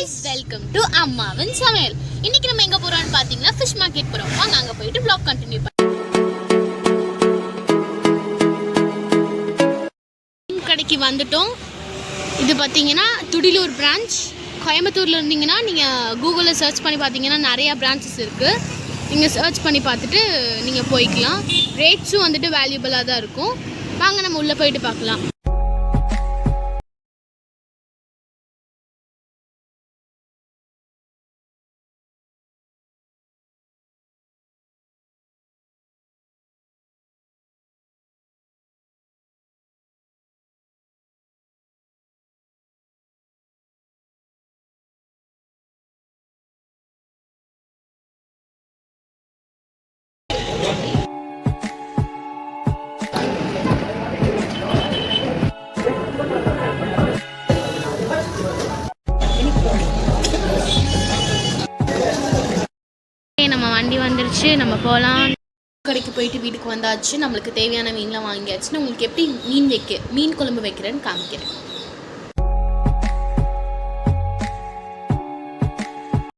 guys, welcome to அம்மாவின் சமையல். இன்னைக்கு நம்ம எங்க போறோம்னு பாத்தீங்கன்னா ஃபிஷ் மார்க்கெட் போறோம். வாங்க அங்க போயிட்டு vlog கண்டினியூ பண்ணலாம். கடைக்கு வந்துட்டோம். இது பாத்தீங்கன்னா துடிலூர் பிரான்ச். கோயம்புத்தூர்ல இருந்தீங்கன்னா நீங்க கூகுள்ல சர்ச் பண்ணி பாத்தீங்கன்னா நிறைய பிரான்ச்சஸ் இருக்கு. நீங்க சர்ச் பண்ணி பார்த்துட்டு நீங்க போய்க்கலாம். ரேட்ஸும் வந்துட்டு வேல்யூபிளா தான் இருக்கும். வாங்க நம்ம உள்ள போயிட்டு பார்க்கலாம். நம்ம வண்டி வந்துருச்சு, நம்ம போகலாம். கடைக்கு போயிட்டு வீட்டுக்கு வந்தாச்சு. நம்மளுக்கு தேவையான மீன்லாம் வாங்கியாச்சு. நான் உங்களுக்கு எப்படி மீன் குழம்பு வைக்கிறேன்னு காமிக்கிறேன்.